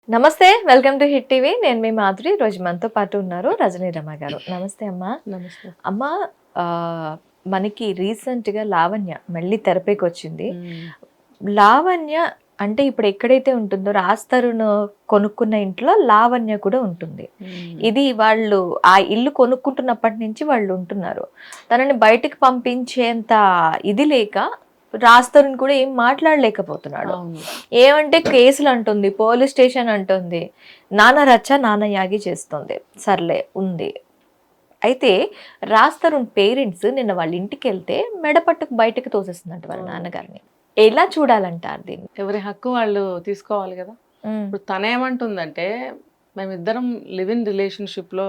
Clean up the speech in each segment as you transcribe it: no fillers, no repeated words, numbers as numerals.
నమస్తే, welcome to hit TV. నేను మీ మాధురి. రోజు మనతో పాటు ఉన్నారు రజనీ రమ గారు. నమస్తే అమ్మా. నమస్తే అమ్మా, మనకి రీసెంట్గా లావణ్య మళ్ళీ తెరపైకి వచ్చింది. లావణ్య అంటే ఇప్పుడు ఎక్కడైతే ఉంటుందో రాస్తరును కొనుక్కున్న ఇంట్లో లావణ్య కూడా ఉంటుంది. ఇది వాళ్ళు ఆ ఇల్లు కొనుక్కుంటున్నప్పటి నుంచి వాళ్ళు ఉంటున్నారు. తనని బయటకు పంపించేంత ఇది లేక రాస్తరుని కూడా ఏం మాట్లాడలేకపోతున్నాడు. ఏమంటే కేసులు అంటుంది, పోలీస్ స్టేషన్ అంటుంది, నాన్న రచ్చ నాన్న యాగి చేస్తుంది. సర్లే ఉంది. అయితే రాస్తరుణ్ పేరెంట్స్ నిన్న వాళ్ళ ఇంటికి వెళ్తే మెడపట్టుకు బయటకు తోసేస్తుందంట వాళ్ళ నాన్నగారిని. ఎలా చూడాలంటారు దీన్ని? ఎవరి హక్కు వాళ్ళు తీసుకోవాలి కదా. ఇప్పుడు తనేమంటుందంటే మేమిద్దరం లివ్ ఇన్ రిలేషన్షిప్లో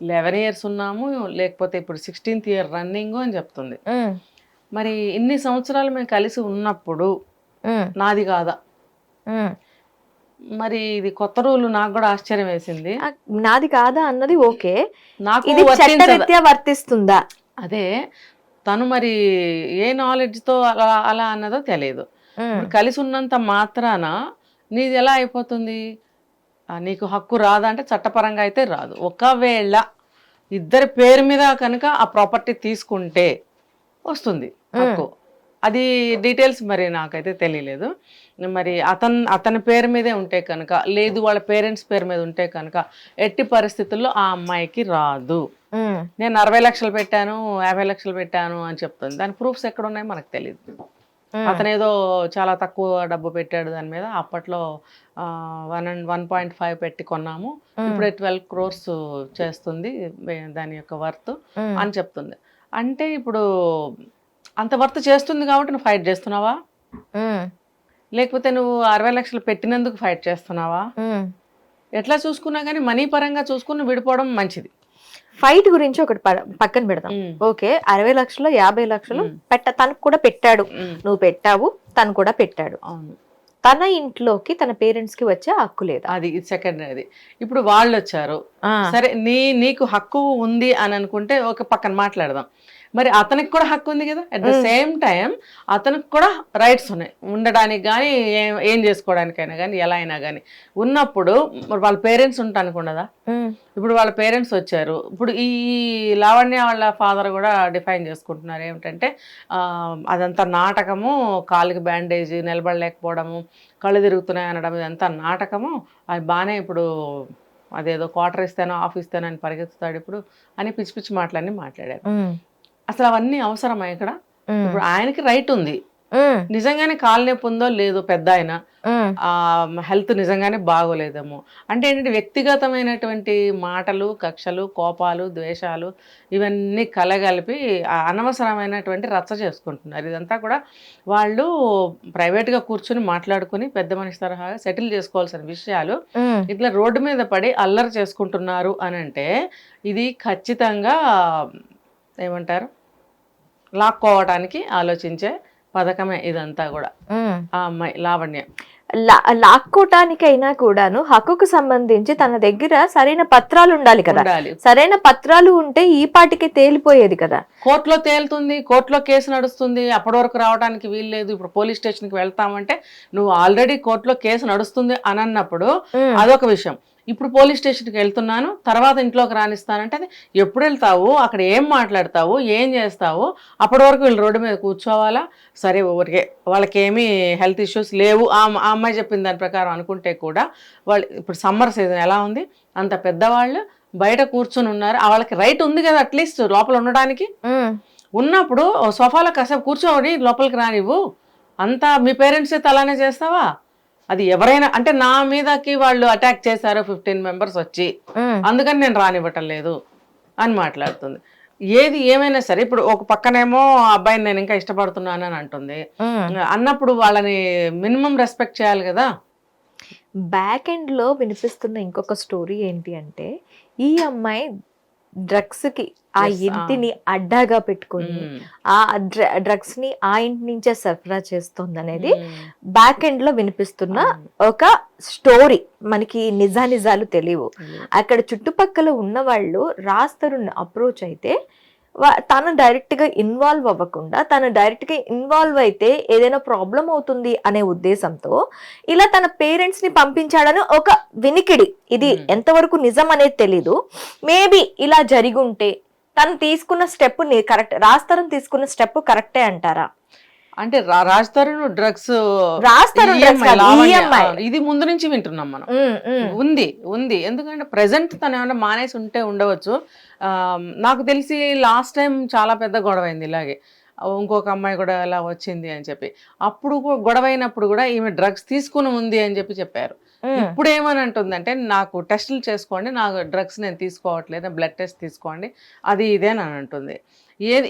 11 years ఉన్నాము, లేకపోతే ఇప్పుడు 16th year రన్నింగ్ అని చెప్తుంది. మరి ఇన్ని సంవత్సరాలు మేము కలిసి ఉన్నప్పుడు నాది కాదా? మరి ఇది కొత్త రూల్ నాకు కూడా ఆశ్చర్యం వేసింది. నాది కాదా అన్నది ఓకే, నాకు ఇది చట్టరీత్యా వర్తిస్తుందా? అదే తను మరి ఏ నాలెడ్జ్తో అలా అలా అన్నదో తెలియదు. ఇప్పుడు కలిసి ఉన్నంత మాత్రాన నీది ఎలా అయిపోతుంది? నీకు హక్కు రాదా అంటే చట్టపరంగా అయితే రాదు. ఒకవేళ ఇద్దరి పేరు మీద కనుక ఆ ప్రాపర్టీ తీసుకుంటే వస్తుంది హక్కు. అది డీటెయిల్స్ మరి నాకైతే తెలియలేదు. మరి అతని పేరు మీదే ఉంటే కనుక, లేదు వాళ్ళ పేరెంట్స్ పేరు మీద ఉంటే కనుక ఎట్టి పరిస్థితుల్లో ఆ అమ్మాయికి రాదు. నేను 60 లక్షలు పెట్టాను, 50 లక్షలు పెట్టాను అని చెప్తుంది. దాని ప్రూఫ్స్ ఎక్కడ ఉన్నాయో మనకు తెలియదు. అతను ఏదో చాలా తక్కువ డబ్బు పెట్టాడు దాని మీద. అప్పట్లో 1.5 పెట్టి కొన్నాము, ఇప్పుడే 12 crores చేస్తుంది దాని యొక్క వర్త్ అని చెప్తుంది. అంటే ఇప్పుడు అంత వర్త్ చేస్తుంది కాబట్టి నువ్వు ఫైట్ చేస్తున్నావా? లేకపోతే నువ్వు 60 లక్షలు పెట్టినందుకు ఫైట్ చేస్తున్నావా? ఎట్లా చూసుకున్నా కానీ మనీ పరంగా చూసుకుని విడిపోవడం మంచిది. ఫైట్ గురించి ఒకటి పక్కన పెడదాం. ఓకే, 60 లక్షలు 50 లక్షలు తనకు కూడా పెట్టాడు, నువ్వు పెట్టావు, తను కూడా పెట్టాడు. అవును, తన ఇంట్లోకి తన పేరెంట్స్ కి వచ్చే హక్కు లేదు. అది సెకండరీ. ఇప్పుడు వాళ్ళు వచ్చారు, సరే నీకు హక్కు ఉంది అని అనుకుంటే ఒక పక్కన మాట్లాడదాం. మరి అతనికి కూడా హక్కు ఉంది కదా. అట్ ద సేమ్ టైం అతనికి కూడా రైట్స్ ఉన్నాయి ఉండడానికి కానీ, ఏం చేసుకోవడానికైనా కానీ, ఎలా అయినా కానీ ఉన్నప్పుడు వాళ్ళ పేరెంట్స్ ఉంటానికి ఉండదా? ఇప్పుడు వాళ్ళ పేరెంట్స్ వచ్చారు. ఇప్పుడు ఈ లావణ్య వాళ్ళ ఫాదర్ కూడా డిఫైన్ చేసుకుంటున్నారు ఏమిటంటే అదంతా నాటకము, కాలుకి బ్యాండేజ్, నిలబడలేకపోవడము, కళ్ళు తిరుగుతున్నాయి అనడం, ఇదంతా నాటకము. అది బాగానే ఇప్పుడు అదేదో క్వార్టర్ ఇస్తానో ఆఫ్ ఇస్తానో అని పరిగెత్తుతాడు ఇప్పుడు అని పిచ్చి పిచ్చి మాటలన్నీ మాట్లాడారు. అసలు అవన్నీ అవసరమా ఇక్కడ? ఇప్పుడు ఆయనకి రైట్ ఉంది, నిజంగానే కాలు నొప్పి ఉందో లేదో, పెద్ద ఆయన హెల్త్ నిజంగానే బాగోలేదేమో అంటే ఏంటంటే వ్యక్తిగతమైనటువంటి మాటలు, కక్షలు, కోపాలు, ద్వేషాలు ఇవన్నీ కలగలిపి అనవసరమైనటువంటి రచ్చ చేసుకుంటున్నారు. ఇదంతా కూడా వాళ్ళు ప్రైవేట్గా కూర్చొని మాట్లాడుకుని పెద్ద మనిషి తరహాగా సెటిల్ చేసుకోవాల్సిన విషయాలు ఇట్లా రోడ్డు మీద పడి అల్లరి చేసుకుంటున్నారు అని అంటే ఇది ఖచ్చితంగా ఏమంటారు, లాక్కోవడానికి ఆలోచించే పథకమే ఇదంతా కూడా. ఆ అమ్మాయి లావణ్య లాక్కోటానికైనా కూడాను హక్కుకు సంబంధించి తన దగ్గర సరైన పత్రాలు ఉండాలి కదా. సరైన పత్రాలు ఉంటే ఈ పాటికి తేలిపోయేది కదా. కోర్టులో తేలుతుంది, కోర్టులో కేసు నడుస్తుంది, అప్పటి వరకు రావడానికి వీలు లేదు. ఇప్పుడు పోలీస్ స్టేషన్కి వెళ్తామంటే నువ్వు ఆల్రెడీ కోర్టులో కేసు నడుస్తుంది అని అన్నప్పుడు అదొక విషయం. ఇప్పుడు పోలీస్ స్టేషన్కి వెళ్తున్నాను, తర్వాత ఇంట్లోకి రానిస్తానంటే అది ఎప్పుడు వెళ్తావు, అక్కడ ఏం మాట్లాడతావు, ఏం చేస్తావు? అప్పటి వరకు వీళ్ళు రోడ్డు మీద కూర్చోవాలా? సరే, ఊరికే వాళ్ళకి ఏమీ హెల్త్ ఇష్యూస్ లేవు ఆ అమ్మాయి చెప్పిన దాని ప్రకారం అనుకుంటే కూడా వాళ్ళు ఇప్పుడు సమ్మర్ సీజన్ ఎలా ఉంది, అంత పెద్దవాళ్ళు బయట కూర్చొని ఉన్నారు. వాళ్ళకి రైట్ ఉంది కదా అట్లీస్ట్ లోపల ఉండడానికి. ఉన్నప్పుడు సోఫాలో కాసేపు కూర్చోని లోపలికి రానివ్వు. అంతా మీ పేరెంట్స్ అయితే అలానే చేస్తావా? అది ఎవరైనా అంటే నా మీదకి వాళ్ళు అటాక్ చేశారు 15 members వచ్చి, అందుకని నేను రానివ్వటం లేదు అని మాట్లాడుతుంది. ఏది ఏమైనా సరే ఇప్పుడు ఒక పక్కనేమో అబ్బాయిని నేను ఇంకా ఇష్టపడుతున్నాను అని అంటుంది. అన్నప్పుడు వాళ్ళని మినిమం రెస్పెక్ట్ చేయాలి కదా. బ్యాక్ ఎండ్ లో వినిపిస్తున్న ఇంకొక స్టోరీ ఏంటి అంటే ఈ అమ్మాయి డ్రగ్స్ కి ఆ ఇంటిని అడ్డాగా పెట్టుకొని ఆ డ్రగ్స్ ని ఆ ఇంటి నుంచే సరఫరా చేస్తుంది అనేది బ్యాక్ ఎండ్ లో వినిపిస్తున్న ఒక స్టోరీ. మనకి నిజాలు తెలియవు. అక్కడ చుట్టుపక్కల ఉన్న వాళ్ళు రాస్తరుని అప్రోచ్ అయితే తను డైరెక్ట్ గా ఇన్వాల్వ్ అవ్వకుండా, తను డైరెక్ట్ గా ఇన్వాల్వ్ అయితే ఏదైనా ప్రాబ్లం అవుతుంది అనే ఉద్దేశంతో ఇలా తన పేరెంట్స్ ని పంపించాడని ఒక వినికిడి. ఇది ఎంతవరకు నిజం అనేది తెలీదు. మేబీ ఇలా జరిగి ఉంటే తను తీసుకున్న స్టెప్ కరెక్ట్, రాజ్ తీసుకున్న స్టెప్ కరెక్టే అంటారా? అంటే రాజ్ తరుణ్ డ్రగ్స్ ఇది ముందు నుంచి వింటున్నాం మనం. ఉంది ఎందుకంటే ప్రెసెంట్ తను ఏమైనా మానేసి ఉంటే ఉండవచ్చు. నాకు తెలిసి లాస్ట్ టైం చాలా పెద్ద గొడవ అయింది ఇలాగే, ఇంకొక అమ్మాయి కూడా ఇలా వచ్చింది అని చెప్పి. అప్పుడు గొడవ అయినప్పుడు కూడా ఈమె డ్రగ్స్ తీసుకుని ఉంది అని చెప్పారు. ఇప్పుడు ఏమని అంటుందంటే, నాకు టెస్టులు చేసుకోండి, నాకు డ్రగ్స్ నేను తీసుకోవట్లేదు, బ్లడ్ టెస్ట్ తీసుకోండి, అది ఇదేనని అంటుంది.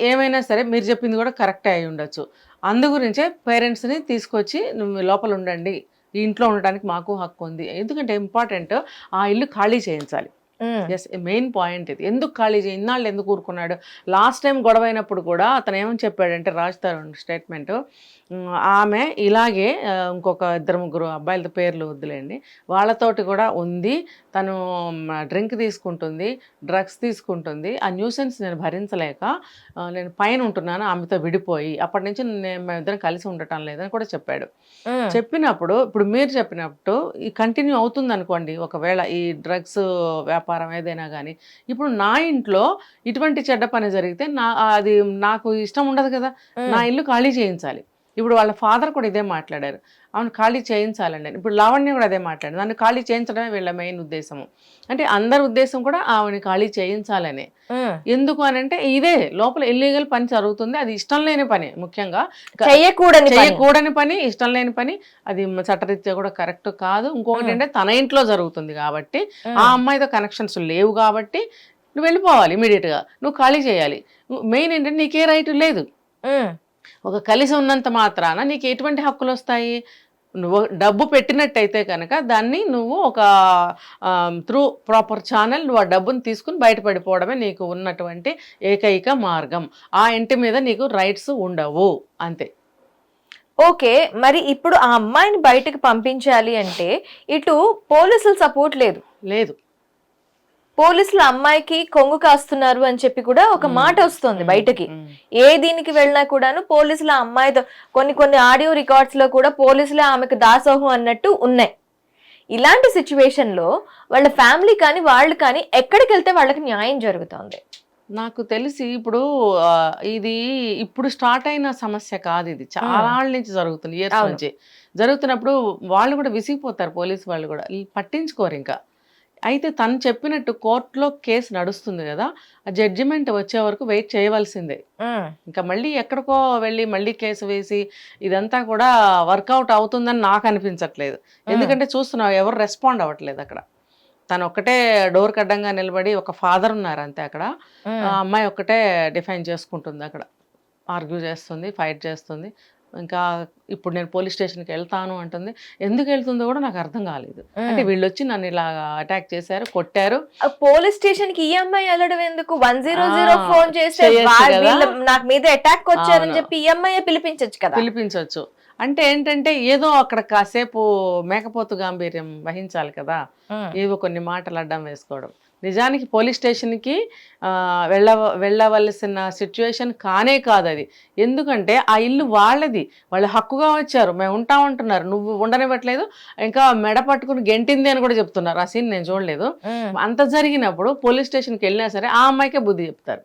ఏమైనా సరే మీరు చెప్పింది కూడా కరెక్టే అయి ఉండొచ్చు. అందు గురించే పేరెంట్స్ని తీసుకొచ్చి నువ్వు లోపల ఉండండి, ఈ ఇంట్లో ఉండడానికి మాకు హక్కు ఉంది. ఎందుకంటే ఇంపార్టెంట్, ఆ ఇల్లు ఖాళీ చేయించాలి. ఎస్, మెయిన్ పాయింట్ ఇది. ఎందుకు ఖాళీ ఇన్నాళ్ళు ఎందుకు ఊరుకున్నాడు? లాస్ట్ టైం గొడవ అయినప్పుడు కూడా అతను ఏమని చెప్పాడంటే, రాజ్ తరుణ్ స్టేట్మెంట్, ఆమె ఇలాగే ఇంకొక 2-3 అబ్బాయిలతో పేర్లు వద్దులేండి, వాళ్ళతోటి కూడా ఉంది, తను డ్రింక్ తీసుకుంటుంది, డ్రగ్స్ తీసుకుంటుంది, ఆ న్యూసెన్స్ నేను భరించలేక నేను పైన ఉంటున్నాను ఆమెతో విడిపోయి, అప్పటి నుంచి మేమిద్దరం కలిసి ఉండటం లేదని కూడా చెప్పాడు. చెప్పినప్పుడు ఇప్పుడు మీరు చెప్పినప్పుడు ఈ కంటిన్యూ అవుతుంది అనుకోండి, ఒకవేళ ఈ డ్రగ్స్ వ్యాపారం ఏదైనా కానీ, ఇప్పుడు నా ఇంట్లో ఇటువంటి చెడ్డ పని జరిగితే అది నాకు ఇష్టం ఉండదు కదా, నా ఇల్లు ఖాళీ చేయించాలి. ఇప్పుడు వాళ్ళ ఫాదర్ కూడా ఇదే మాట్లాడారు, అవును ఖాళీ చేయించాలండి. ఇప్పుడు లావణ్య కూడా అదే మాట్లాడారు, నన్ను ఖాళీ చేయించడమే వీళ్ళ మెయిన్ ఉద్దేశము. అంటే అందరి ఉద్దేశం కూడా ఆవిడని ఖాళీ చేయించాలనే. ఎందుకు అని అంటే, ఇదే లోపల ఇల్లీగల్ పని జరుగుతుంది, అది ఇష్టం లేని పని, ముఖ్యంగా చేయకూడని పని, ఇష్టం లేని పని, అది చట్టరీత్యా కూడా కరెక్ట్ కాదు. ఇంకొకటి అంటే తన ఇంట్లో జరుగుతుంది కాబట్టి, ఆ అమ్మాయితో కనెక్షన్స్ లేవు కాబట్టి నువ్వు వెళ్ళిపోవాలి ఇమీడియట్గా, నువ్వు ఖాళీ చేయాలి. మెయిన్ ఏంటంటే నీకే రైట్ లేదు. ఒక కలిసి ఉన్నంత మాత్రాన నీకు ఎటువంటి హక్కులు వస్తాయి? నువ్వు డబ్బు పెట్టినట్టయితే కనుక దాన్ని నువ్వు ఒక త్రూ ప్రాపర్ ఛానల్ నువ్వు ఆ డబ్బుని తీసుకుని బయటపడిపోవడమే నీకు ఉన్నటువంటి ఏకైక మార్గం. ఆ ఇంటి మీద నీకు రైట్స్ ఉండవు, అంతే. ఓకే, మరి ఇప్పుడు ఆ అమ్మాయిని బయటకు పంపించాలి అంటే ఇటు పోలీసుల సపోర్ట్ లేదు. పోలీసులు అమ్మాయికి కొంగు కాస్తున్నారు అని చెప్పి కూడా ఒక మాట వస్తుంది బయటకి. ఏ దీనికి వెళ్ళినా కూడాను పోలీసుల అమ్మాయితో కొన్ని ఆడియో రికార్డ్స్ లో కూడా పోలీసులే ఆమెకు దాసోహం అన్నట్టు ఉన్నాయి. ఇలాంటి సిచ్యువేషన్ లో వాళ్ళ ఫ్యామిలీ కానీ వాళ్ళు కానీ ఎక్కడికి వెళ్తే వాళ్ళకి న్యాయం జరుగుతుంది? నాకు తెలిసి ఇది ఇప్పుడు స్టార్ట్ అయిన సమస్య కాదు, ఇది చాలా నుంచి జరుగుతుంది, ఇయర్స్ నుంచి జరుగుతున్నప్పుడు వాళ్ళు కూడా విసిగిపోతారు, పోలీసు వాళ్ళు కూడా పట్టించుకోరు ఇంకా. అయితే తను చెప్పినట్టు కోర్టులో కేసు నడుస్తుంది కదా, ఆ జడ్జిమెంట్ వచ్చే వరకు వెయిట్ చేయవలసిందే. ఇంకా మళ్ళీ ఎక్కడికో వెళ్ళి మళ్ళీ కేసు వేసి ఇదంతా కూడా వర్కౌట్ అవుతుందని నాకు అనిపించట్లేదు. ఎందుకంటే చూస్తున్నావు ఎవరు రెస్పాండ్ అవ్వట్లేదు అక్కడ. తను ఒక్కటే డోర్ కడ్డంగా నిలబడి, ఒక ఫాదర్ ఉన్నారు అంతే అక్కడ, ఆ అమ్మాయి ఒక్కటే డిఫైన్ చేసుకుంటుంది అక్కడ, ఆర్గ్యూ చేస్తుంది, ఫైట్ చేస్తుంది. ఇంకా ఇప్పుడు నేను పోలీస్ స్టేషన్కి వెళ్తాను అంటుంది. ఎందుకు వెళ్తుందో కూడా నాకు అర్థం కాలేదు. అంటే వీళ్ళు వచ్చి నన్ను ఇలా అటాక్ చేశారు, కొట్టారు. పోలీస్ స్టేషన్ కి ఈ అమ్మాయి వెళ్ళడం ఎందుకు? 100 ఫోన్ చేస్తే నాకు మీద అటాక్ వచ్చారని చెప్పి ఈ అమ్మాయి పిలిపించవచ్చు కదా. పిలిపించవచ్చు అంటే ఏంటంటే ఏదో అక్కడ కాసేపు మేకపోతు గాంభీర్యం వహించాలి కదా, ఏవో కొన్ని మాటలు అడ్డం వేసుకోవడం. నిజానికి పోలీస్ స్టేషన్కి వెళ్ళవలసిన సిచ్యువేషన్ కానే కాదు అది. ఎందుకంటే ఆ ఇల్లు వాళ్ళది, వాళ్ళు హక్కుగా వచ్చారు, మేము ఉంటామంటున్నారు, నువ్వు ఉండనివ్వట్లేదు, ఇంకా మెడ పట్టుకుని గెంటింది అని కూడా చెప్తున్నారు. ఆ సీన్ నేను చూడలేదు. అంత జరిగినప్పుడు పోలీస్ స్టేషన్కి వెళ్ళినా సరే ఆ అమ్మాయికే బుద్ధి చెప్తారు.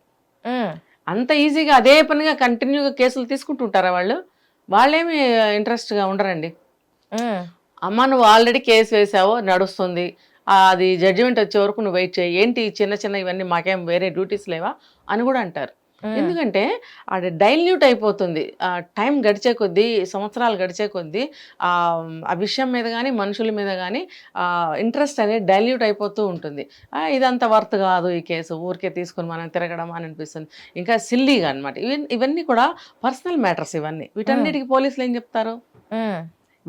అంత ఈజీగా అదే పనిగా కంటిన్యూగా కేసులు తీసుకుంటుంటారా వాళ్ళు? వాళ్ళేమి ఇంట్రెస్ట్గా ఉండరండి. అమ్మ నువ్వు ఆల్రెడీ కేసు వేసావో నడుస్తుంది, అది జడ్జిమెంట్ వచ్చే వరకు నువ్వు వెయిట్ చేయి, ఏంటి చిన్న ఇవన్నీ మాకేం వేరే డ్యూటీస్ లేవా అని కూడా అంటారు. ఎందుకంటే అది డైల్యూట్ అయిపోతుంది, టైం గడిచే కొద్దీ, సంవత్సరాలు గడిచే కొద్దీ ఆ విషయం మీద కానీ మనుషుల మీద కానీ ఇంట్రెస్ట్ అనేది డైల్యూట్ అయిపోతూ ఉంటుంది. ఇదంతా వర్త్ కాదు ఈ కేసు, ఊరికే తీసుకుని మనం తిరగడం అని అనిపిస్తుంది. ఇంకా సిల్లీగా అనమాట. ఇవన్నీ కూడా పర్సనల్ మ్యాటర్స్ ఇవన్నీ. వీటన్నిటికీ పోలీసులు ఏం చెప్తారు?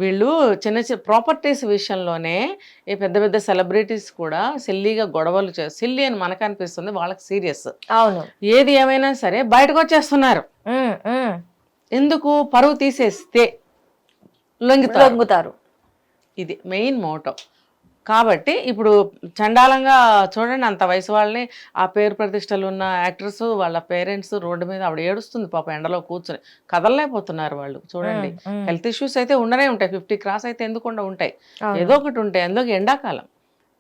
వీళ్ళు చిన్న ప్రాపర్టీస్ విషయంలోనే ఈ పెద్ద సెలబ్రిటీస్ కూడా సిల్లీగా గొడవలు సిల్లీ అని మనకు అనిపిస్తుంది, వాళ్ళకి సీరియస్. అవును, ఏది ఏమైనా సరే బయటకు వచ్చేస్తున్నారు. ఎందుకు? పరువు తీసేస్తే లొంగుతారు. లొంగుతారు. ఇది మెయిన్ మోటో. కాబట్టి ఇప్పుడు చండాలంగా చూడండి, అంత వయసు వాళ్ళని, ఆ పేరు ప్రతిష్టలు ఉన్న యాక్టర్స్ వాళ్ళ పేరెంట్స్ రోడ్డు మీద ఆవిడ ఏడుస్తుంది పాప, ఎండలో కూర్చొని కదలలేకపోతున్నారు వాళ్ళు. చూడండి, హెల్త్ ఇష్యూస్ అయితే ఉండనే ఉంటాయి, 50 క్రాస్ అయితే ఎందుకుండా ఉంటాయి, ఏదో ఒకటి ఉంటాయి. అందులోకి ఎండాకాలం,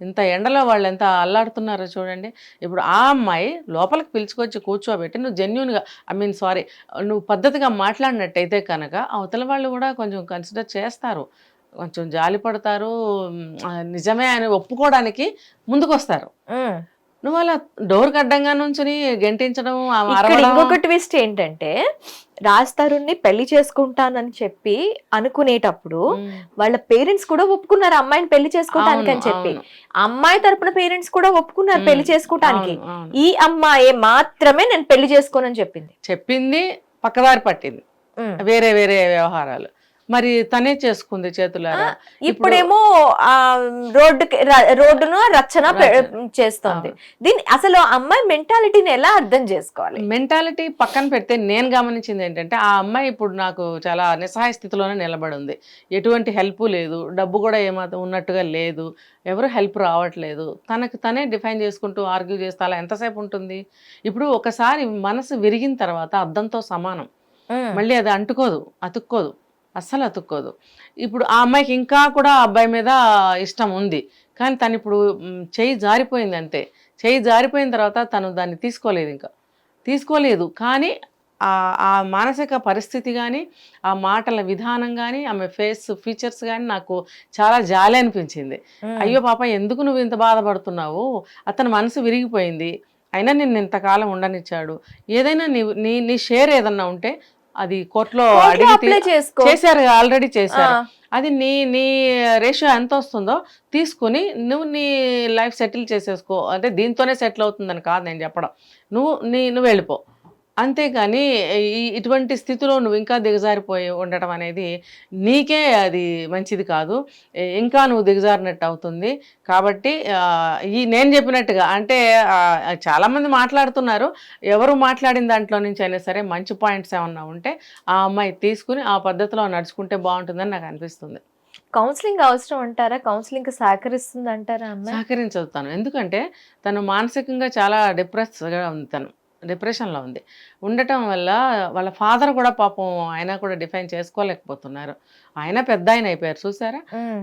ఇంత ఎండలో వాళ్ళు ఎంత అల్లాడుతున్నారో చూడండి. ఇప్పుడు ఆ అమ్మాయి లోపలికి పిలుచుకొచ్చి కూర్చోబెట్టి నువ్వు జెన్యున్గా, సారీ, నువ్వు పద్ధతిగా మాట్లాడినట్టయితే కనుక అవతల వాళ్ళు కూడా కొంచెం కన్సిడర్ చేస్తారు, కొంచెం జాలి పడతారు, నిజమే అని ఒప్పుకోవడానికి ముందుకొస్తారు. నువ్వు అలా డోర్ కడ్డంగా నుంచుని గెంటించడం, ఇంకొక ట్విస్ట్ ఏంటంటే రాజ్ తరుణ్ ని పెళ్లి చేసుకుంటానని చెప్పి అనుకునేటప్పుడు వాళ్ళ పేరెంట్స్ కూడా ఒప్పుకున్నారు అమ్మాయిని పెళ్లి చేసుకోవటానికి అని చెప్పి. అమ్మాయి తరపున పేరెంట్స్ కూడా ఒప్పుకున్నారు పెళ్లి చేసుకోవటానికి. ఈ అమ్మాయి మాత్రమే నేను పెళ్లి చేసుకోనని చెప్పింది, పక్కదారి పట్టింది, వేరే వేరే వ్యవహారాలు. మరి తనే చేసుకుంది చేతులారా. ఇప్పుడేమో రోడ్డును రచన చేస్తుంది. దీన్ని అసలు అమ్మాయి మెంటాలిటీని ఎలా అర్థం చేసుకోవాలి? మెంటాలిటీ పక్కన పెడితే నేను గమనించింది ఏంటంటే, ఆ అమ్మాయి ఇప్పుడు నాకు చాలా నిస్సహాయ స్థితిలోనే నిలబడి ఉంది. ఎటువంటి హెల్ప్ లేదు, డబ్బు కూడా ఏమాత్రం ఉన్నట్టుగా లేదు, ఎవరు హెల్ప్ రావట్లేదు. తనకు తనే డిఫైన్ చేసుకుంటూ ఆర్గ్యూ చేస్తే అలా ఎంతసేపు ఉంటుంది? ఇప్పుడు ఒకసారి మనసు విరిగిన తర్వాత అద్దంతో సమానం, మళ్ళీ అది అతుక్కోదు, అస్సలు అతుక్కోదు. ఇప్పుడు ఆ అమ్మాయికి ఇంకా కూడా ఆ అబ్బాయి మీద ఇష్టం ఉంది, కానీ తను ఇప్పుడు చెయ్యి జారిపోయింది అంతే. చెయ్యి జారిపోయిన తర్వాత తను దాన్ని తీసుకోలేదు. కానీ ఆ మానసిక పరిస్థితి కానీ, ఆ మాటల విధానం కానీ, ఆమె ఫేస్ ఫీచర్స్ కానీ నాకు చాలా జాలి అనిపించింది. అయ్యో పాప, ఎందుకు నువ్వు ఇంత బాధపడుతున్నావు? అతని మనసు విరిగిపోయింది, అయినా నిన్ను ఇంతకాలం ఉండనిచ్చాడు. ఏదైనా నీ షేర్ ఏదన్నా ఉంటే అది కోర్టులో చేశారు, ఆల్రెడీ చేశారు. అది నీ రేషియో ఎంత వస్తుందో తీసుకుని నువ్వు నీ లైఫ్ సెటిల్ చేసేసుకో. అంటే దీంతోనే సెటిల్ అవుతుందని కాదు నేను చెప్పడం, నువ్వు వెళ్ళిపో. అంతేగాని ఇటువంటి స్థితిలో నువ్వు ఇంకా దిగజారిపోయి ఉండటం అనేది నీకే అది మంచిది కాదు, ఇంకా నువ్వు దిగజారినట్టు అవుతుంది. కాబట్టి నేను చెప్పినట్టుగా అంటే చాలామంది మాట్లాడుతున్నారు, ఎవరు మాట్లాడిన దాంట్లో నుంచి అయినా సరే మంచి పాయింట్స్ ఏమన్నా ఉంటే ఆ అమ్మాయి తీసుకుని ఆ పద్ధతిలో నడుచుకుంటే బాగుంటుందని నాకు అనిపిస్తుంది. కౌన్సిలింగ్ అవసరం అంటారా? కౌన్సిలింగ్ సహకరిస్తుంది అంటారా? సహకరించవుతాను, ఎందుకంటే తను మానసికంగా చాలా డిప్రెస్గా ఉంది, డిప్రెషన్లో ఉండటం వల్ల వాళ్ళ ఫాదర్ కూడా పాపం ఆయన కూడా డిఫైన్ చేసుకోలేకపోతున్నారు. ఆయన పెద్ద ఆయన అయిపోయారు చూసారా,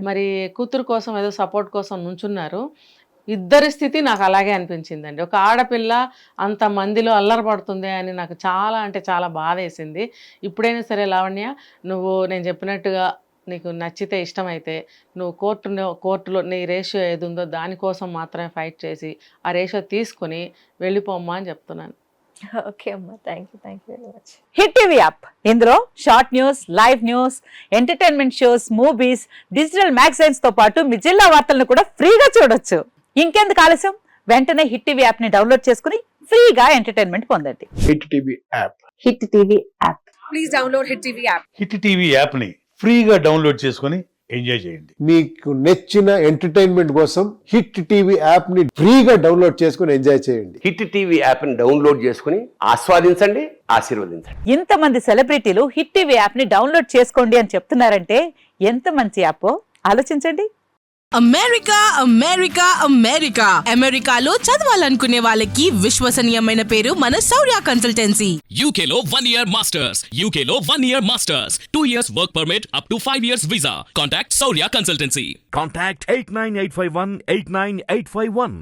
మరి కూతురు కోసం ఏదో సపోర్ట్ కోసం నుంచున్నారు. ఇద్దరి స్థితి నాకు అలాగే అనిపించిందండి. ఒక ఆడపిల్ల అంత మందిలో అల్లరపడుతుంది అని నాకు చాలా అంటే చాలా బాధ వేసింది. ఇప్పుడైనా సరే లావణ్య, నేను చెప్పినట్టుగా నీకు నచ్చితే ఇష్టమైతే నువ్వు కోర్టులో నీ రేషియో ఏది ఉందో దానికోసం మాత్రమే ఫైట్ చేసి ఆ రేషియో తీసుకుని వెళ్ళిపోమ్మా అని చెప్తున్నాను. ఓకే అమ్మా, thank you very much. Hit TV app, ఇందులో short news, live news, entertainment shows, movies, digital magazines తో పాటు మీ జిల్లా వార్తలను కూడా ఫ్రీగా చూడొచ్చు. ఇంకెందుకు ఆలస్యం, వెంటనే హిట్ టీవీ యాప్ ని డౌన్లోడ్ చేసుకుని ఫ్రీగా ఎంటర్టైన్మెంట్ పొందండి. Hit TV app. Hit TV app. Please download hit TV app. Hit TV app ని ఫ్రీగా డౌన్లోడ్ చేసుకుని ఎంజాయ్ చేయండి. మీకు నచ్చిన ఎంటర్టైన్మెంట్ కోసం హిట్ టీవీ యాప్ ని ఫ్రీగా డౌన్లోడ్ చేసుకుని ఎంజాయ్ చేయండి. హిట్ టీవీ యాప్ ని డౌన్లోడ్ చేసుకుని ఆస్వాదించండి, ఆశీర్వదించండి. ఇంతమంది సెలబ్రిటీలు హిట్ టీవీ యాప్ ని డౌన్లోడ్ చేసుకోండి అని చెప్తున్నారంటే ఎంత మంచి యాప్ ఆలోచించండి. అమెరికా అమెరికా అమెరికా అమెరికాలో చదవాలనుకునే వాళ్ళకి విశ్వసనీయమైన పేరు మన శౌర్య కన్సల్టెన్సీ. UK లో 1 year masters, UK లో 1 year masters, 2 years work permit up to 5 years visa. Contact Saurya Consultancy. Contact 89851 89851.